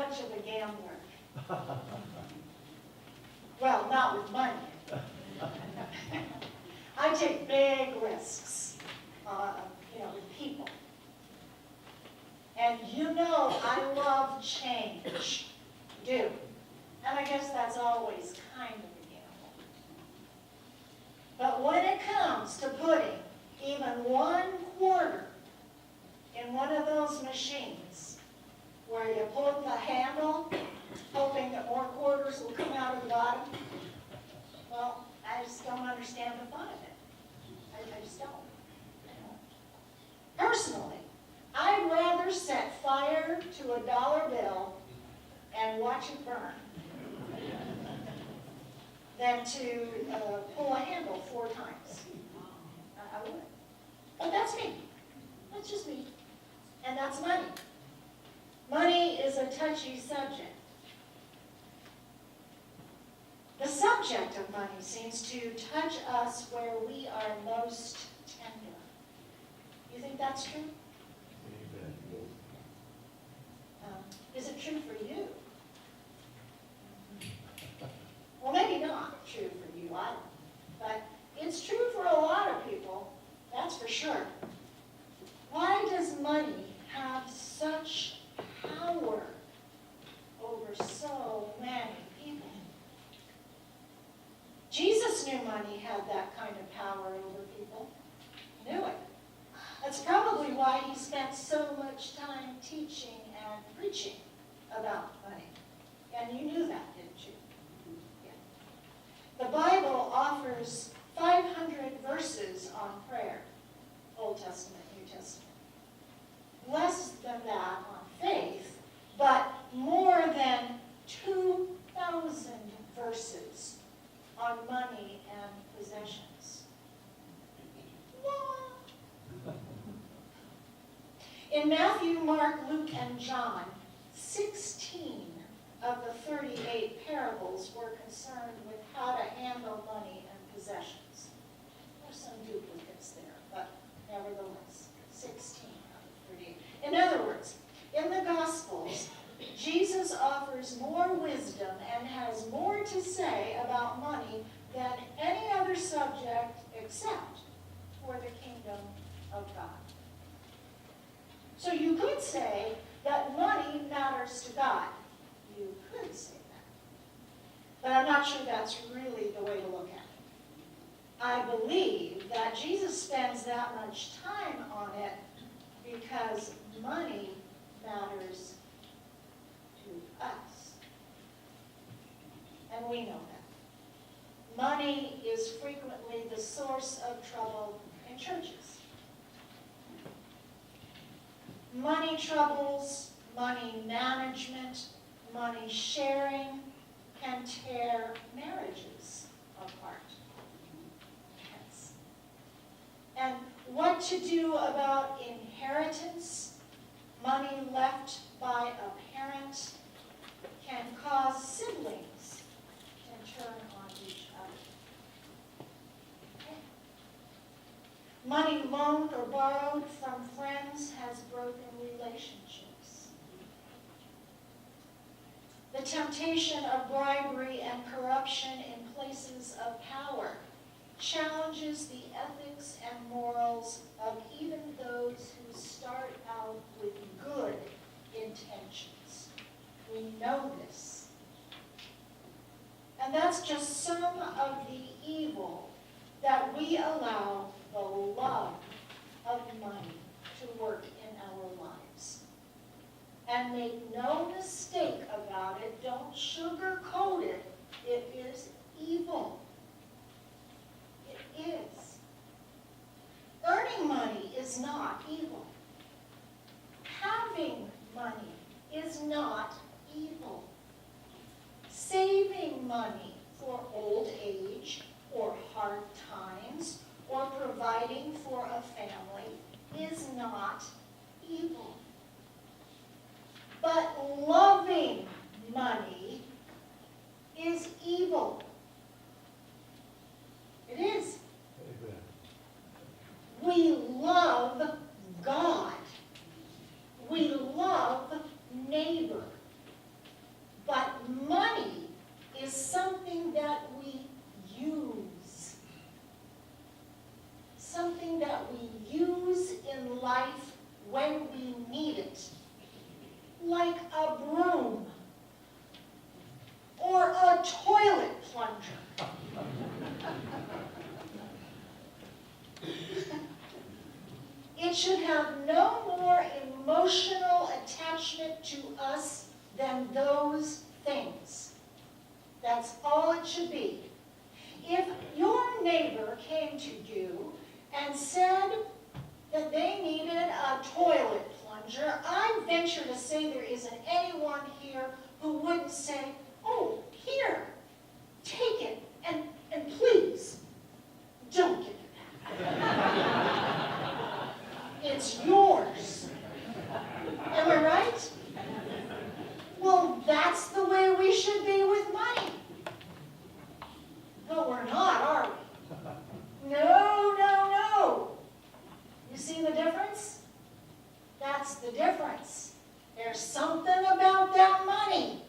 much of a gambler. Well, not with money. I take big risks, with people. And I love change. Do. And I guess that's always kind of a gamble. But when it comes to putting even 1 quarter in one of those machines where you pull the handle, hoping that more quarters will come out of the bottom, well, I just don't understand the fun of it. I just don't. Personally, I'd rather set fire to a dollar bill and watch it burn than to pull a handle 4 times. I would. But that's me. That's just me. And that's money. Money is a touchy subject. The subject of money seems to touch us where we are most tender. You think that's true? Is it true for you? Well, maybe not true for you, I don't. But it's true for a lot of people, that's for sure. Why does money have such power over so many people? Jesus knew money had that kind of power over people. He knew it. That's probably why he spent so much time teaching and preaching about money. And you knew that, didn't you? Yeah. The Bible offers 500 verses on prayer, Old Testament, New Testament. Less than that on faith, but more than 2,000 verses on money and possessions. What? In Matthew, Mark, Luke, and John, 16 of the 38 parables were concerned with how to handle money and possessions. There's some duplicates there, but nevertheless, 16 out of 38. In other words, in the Gospels, Jesus offers more wisdom and has more to say about money than any other subject except for the kingdom of God. So you could say that money matters to God. You could say that. But I'm not sure that's really the way to look at it. I believe that Jesus spends that much time on it because money matters to us. And we know that. Money is frequently the source of trouble in churches. Money troubles, money management, money sharing can tear marriages apart. Yes. And what to do about inheritance, money left by a parent, can cause siblings to turn on each other. Okay. Money loaned or borrowed from friends has broken relationships. The temptation of bribery and corruption in places of power challenges the ethics and morals of even those who start out with good intentions. We know this. And that's just some of the evil that we allow the love of money to work in our lives. And make no mistake about it, don't sugarcoat it, it is evil. It is. Earning money is not evil. Having money is not evil. Saving money for old age or hard times or providing for a family is not evil. But loving money is evil. It is. We love God. We love neighbor. like a broom or a toilet plunger. It should have no more emotional attachment to us than those things. That's all it should be. If your neighbor came to you and said that they needed a toilet plunger, I venture to say there isn't anyone here who wouldn't say, "Oh, here, take it, and please, don't give it back. It's yours." Am I right? Well, that's the way we should be with money. But we're not, are we? No, no, no. You see the difference? That's the difference. There's something about that money.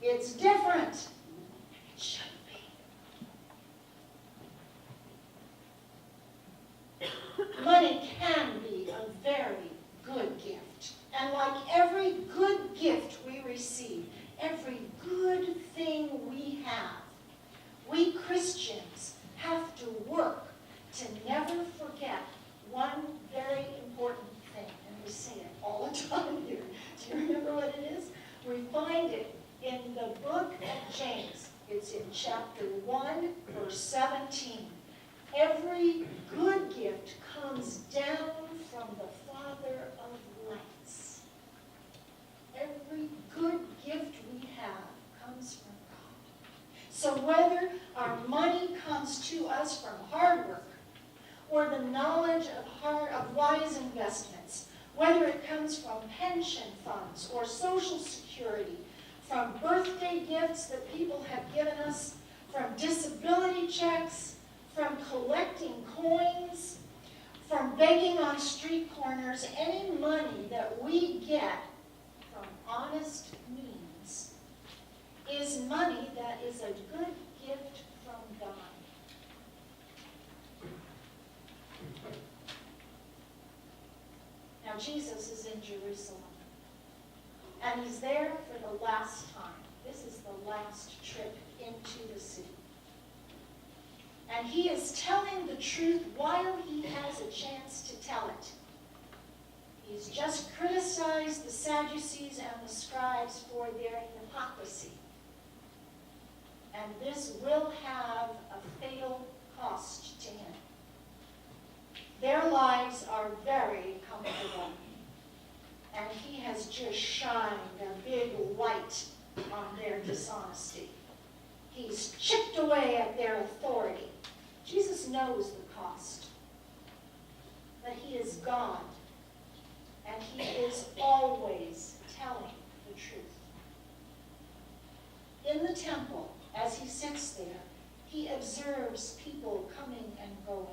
It's different. It should be. Money can be a very good gift. And like every good gift we receive, every good thing we have, we Christians have to work to never forget one very important thing. And we say it all the time here. Do you remember what it is? We find it in the book of James. It's in chapter 1, verse 17. Every good gift comes down from the Father of lights. Every good gift we have comes from God. So whether our money comes to us from hard work or the knowledge of wise investments, whether it comes from pension funds or Social Security, from birthday gifts that people have given us, from disability checks, from collecting coins, from begging on street corners, any money that we get from honest means is money that is a good gift from God. Now Jesus is in Jerusalem, and he's there for the last time. This is the last trip into the city. And he is telling the truth while he has a chance to tell it. He's just criticized the Sadducees and the scribes for their hypocrisy. And this will have a fatal cost to him. Their lives are very comfortable. And he has just shined a big light on their dishonesty. He's chipped away at their authority. Jesus knows the cost. But he is God. And he is always telling the truth. In the temple, as he sits there, he observes people coming and going,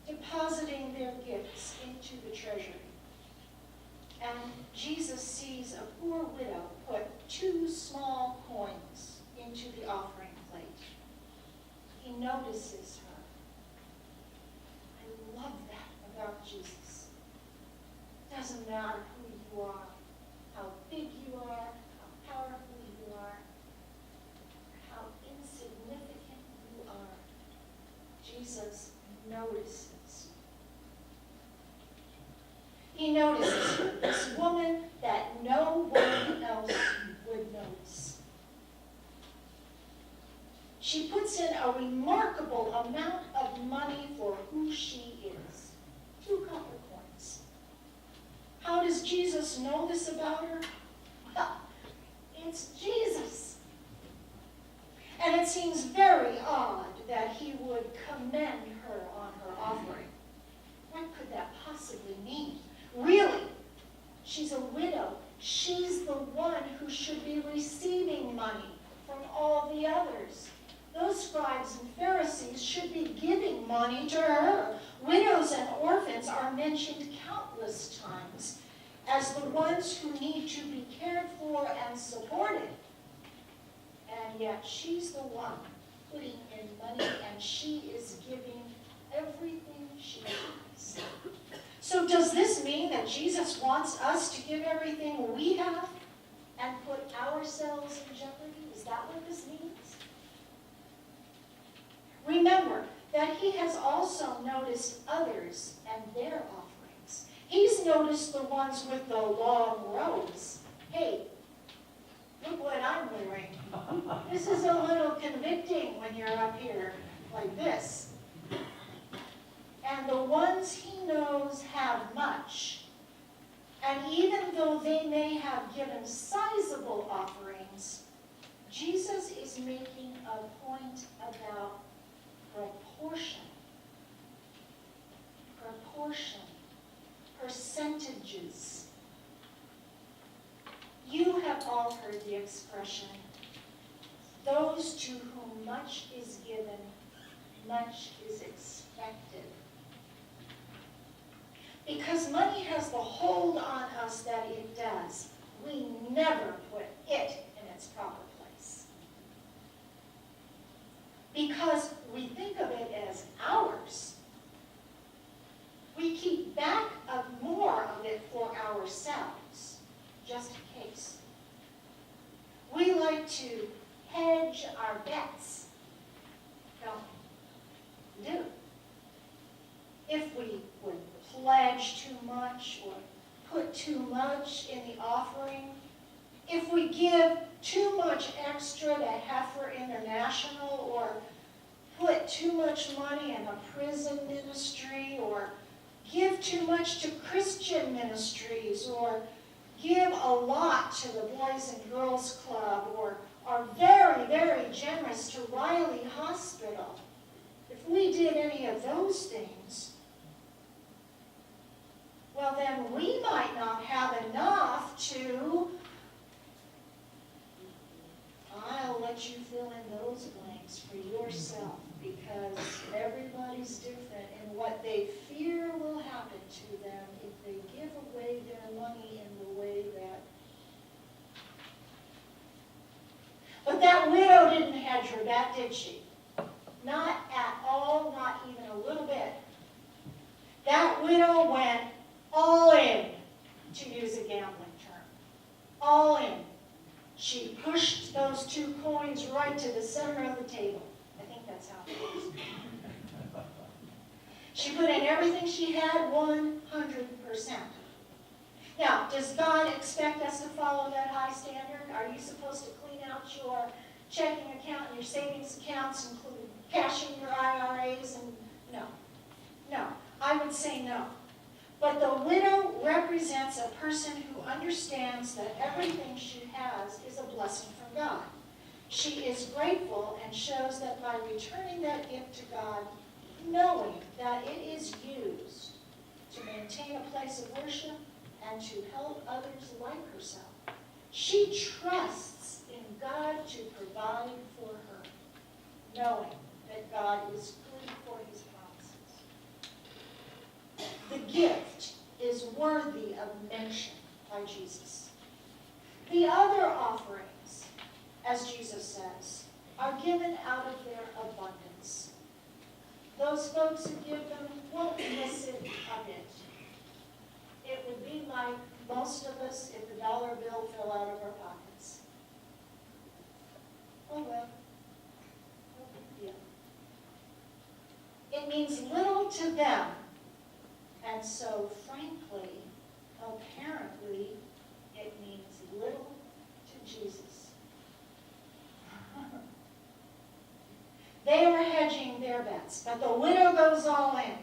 depositing their gifts into the treasury. And Jesus sees a poor widow put 2 small coins into the offering plate. He notices her. I love that about Jesus. Doesn't matter who you are, how big you are, how powerful you are, how insignificant you are. Jesus notices. He notices her, this woman that no one else would notice. She puts in a remarkable amount of money for who she is. 2 copper coins. How does Jesus know this about her? Well, it's Jesus. And it seems very odd that he would commend her on her offering. What could that possibly mean? Really, she's a widow. She's the one who should be receiving money from all the others. Those scribes and Pharisees should be giving money to her. Widows and orphans are mentioned countless times as the ones who need to be cared for and supported. And yet she's the one putting in money, and she is giving everything she has. So does this mean that Jesus wants us to give everything we that what this means? Remember that he has also noticed others and their offerings. He's noticed the ones with the long robes. Hey, look what I'm wearing. This is a little convicting when you're up here like this. And the ones he knows have much. And even though they may have given sizable offerings, Jesus is making a point about proportion. Proportion. Percentages. You have all heard the expression, those to whom much is given, much is expected. Because money has the hold on us that it does, we never put it in its proper place. Because we think of it as ours. We keep back more of it for ourselves, just in case. We like to hedge our bets. Don't we? We do. If we would pledge too much or put too much in the offering, if we give too much extra to Heifer International or put too much money in a prison ministry or give too much to Christian ministries or give a lot to the Boys and Girls Club or are very, very generous to Riley Hospital. If we did any of those things, well then we might not have enough to, I'll let you fill in those blanks for yourself because everybody's different in what they fear will happen to them if they give away their money in the way that. But that widow didn't hedge her bet, did she? Not at all, not even a little bit. That widow went all in, to use a gambling term. All in. She pushed those 2 coins right to the center of the table. I think that's how it was. She put in everything she had, 100%. Now, does God expect us to follow that high standard? Are you supposed to clean out your checking account and your savings accounts, including cashing your IRAs? And no. No. I would say no. But the widow represents a person who understands that everything she has is a blessing from God. She is grateful and shows that by returning that gift to God, knowing that it is used to maintain a place of worship and to help others like herself, she trusts in God to provide for her, knowing that God is good for his promises. The gift is worthy of mention by Jesus. The other offerings, as Jesus says, are given out of their abundance. Those folks who give them won't miss it a bit. It would be like most of us if the dollar bill fell out of our pockets. Oh well, no big deal. It means little to them. And so, frankly, apparently, it means little to Jesus. They were hedging their bets, but the widow goes all in.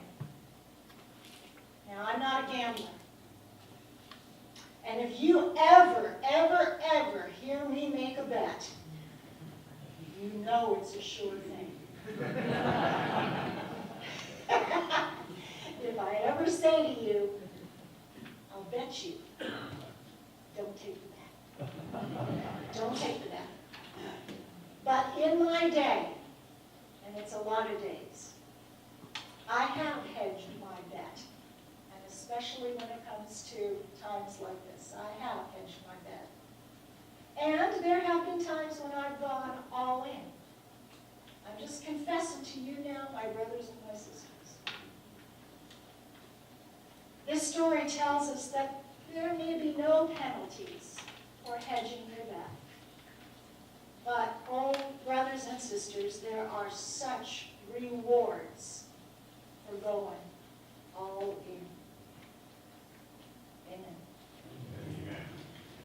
Now, I'm not a gambler. And if you ever hear me make a bet, you know it's a sure thing. If I ever say to you, I'll bet you, don't take the bet. Don't take the bet. But in my day, and it's a lot of days, I have hedged my bet. And especially when it comes to times like this, I have hedged my bet. And there have been times when I've gone all in. I'm just confessing to you now, my brothers and my sisters. This story tells us that there may be no penalties for hedging your bet. But, oh, brothers and sisters, there are such rewards